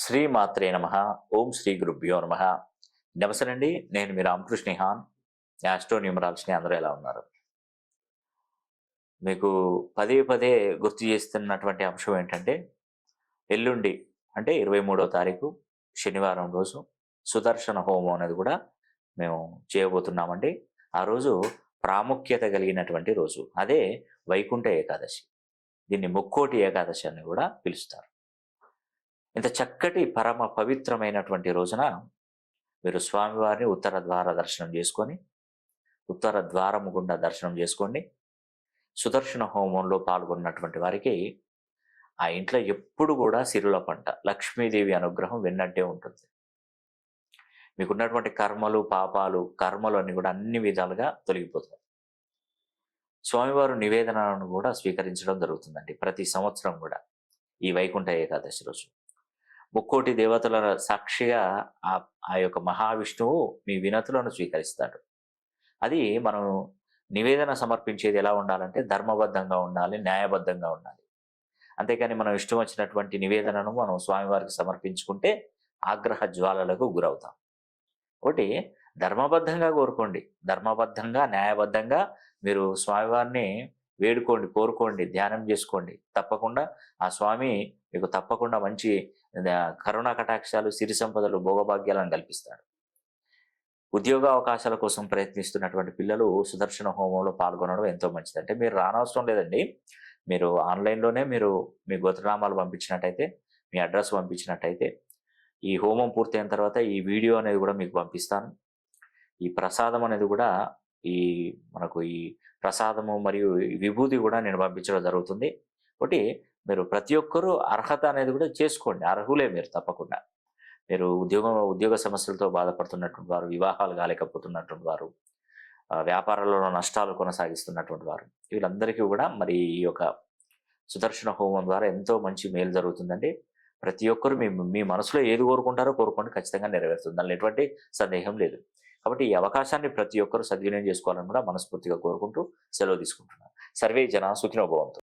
శ్రీమాత్రే నమః. ఓం శ్రీ గురుభ్యో నమః. నమస్తేనండి. నేను మీ రామకృష్ణ హాన్. యాస్ట్రో న్యూమరాలజీని అందరూ ఎలా ఉన్నారు? మీకు పదే పదే గుర్తు చేస్తున్నటువంటి అంశం ఏంటంటే, ఎల్లుండి అంటే 23వ తారీఖు శనివారం రోజు సుదర్శన హోమం అనేది కూడా మేము చేయబోతున్నామండి. ఆ రోజు ప్రాముఖ్యత కలిగినటువంటి రోజు. అదే వైకుంఠ ఏకాదశి. దీన్ని ముక్కోటి ఏకాదశి అని కూడా పిలుస్తారు. ఇంత చక్కటి పరమ పవిత్రమైనటువంటి రోజున మీరు స్వామివారిని ఉత్తర ద్వార దర్శనం చేసుకొని, ఉత్తర ద్వారము గుండా దర్శనం చేసుకోండి. సుదర్శన హోమంలో పాల్గొన్నటువంటి వారికి ఆ ఇంట్లో ఎప్పుడు కూడా సిరుల పంట, లక్ష్మీదేవి అనుగ్రహం వెన్నట్టే ఉంటుంది. మీకున్నటువంటి కర్మలు, పాపాలు, కర్మలు అన్ని కూడా అన్ని విధాలుగా తొలగిపోతాయి. స్వామివారు నివేదనను కూడా స్వీకరించడం జరుగుతుందండి ప్రతి సంవత్సరం కూడా ఈ వైకుంఠ ఏకాదశి రోజు. ముక్కోటి దేవతల సాక్షిగా ఆ యొక్క మహావిష్ణువు మీ వినతులను స్వీకరిస్తాడు. అది మనం నివేదన సమర్పించేది ఎలా ఉండాలంటే ధర్మబద్ధంగా ఉండాలి, న్యాయబద్ధంగా ఉండాలి. అంతేకాని మనం ఇష్టం వచ్చినటువంటి నివేదనను మనం స్వామివారికి సమర్పించుకుంటే ఆగ్రహ జ్వాలలకు గురవుతాం. ఒకటి ధర్మబద్ధంగా కోరుకోండి, ధర్మబద్ధంగా న్యాయబద్ధంగా మీరు స్వామివారిని వేడుకోండి, కోరుకోండి, ధ్యానం చేసుకోండి. తప్పకుండా ఆ స్వామి మీకు తప్పకుండా మంచి కరుణా కటాక్షాలు, సిరి సంపదలు, భోగభాగ్యాలను కల్పిస్తాడు. ఉద్యోగ అవకాశాల కోసం ప్రయత్నిస్తున్నటువంటి పిల్లలు సుదర్శన హోమంలో పాల్గొనడం ఎంతో మంచిది. అంటే మీరు రానవసరం లేదండి. మీరు ఆన్లైన్లోనే మీరు మీ గోత్రనామాలు పంపించినట్టయితే, మీ అడ్రస్ పంపించినట్టయితే, ఈ హోమం పూర్తయిన తర్వాత ఈ వీడియో అనేది కూడా మీకు పంపిస్తాను. ఈ ప్రసాదం అనేది కూడా మనకు ఈ ప్రసాదము మరియు విభూతి కూడా నేను పంపించడం జరుగుతుంది. ఒకటి మీరు ప్రతి ఒక్కరూ అర్హత అనేది కూడా చేసుకోండి. అర్హులే మీరు తప్పకుండా. మీరు ఉద్యోగ సమస్యలతో బాధపడుతున్నటువంటి వారు, వివాహాలు కాలేకపోతున్నటువంటి వారు, వ్యాపారాలలో నష్టాలు కొనసాగిస్తున్నటువంటి వారు, వీళ్ళందరికీ కూడా మరి ఈ యొక్క సుదర్శన హోమం ద్వారా ఎంతో మంచి మేలు జరుగుతుందండి. ప్రతి ఒక్కరు మీ మనసులో ఏది కోరుకుంటారో కోరుకోండి, ఖచ్చితంగా నెరవేరుతుంది. దానిలో ఎటువంటి సందేహం లేదు. కాబట్టి ఈ అవకాశాన్ని ప్రతి ఒక్కరు సద్వినియోగం చేసుకోవాలని కూడా మనస్ఫూర్తిగా కోరుకుంటూ సెలవు తీసుకుంటున్నాను. సర్వే జన సుఖినో భవంతు.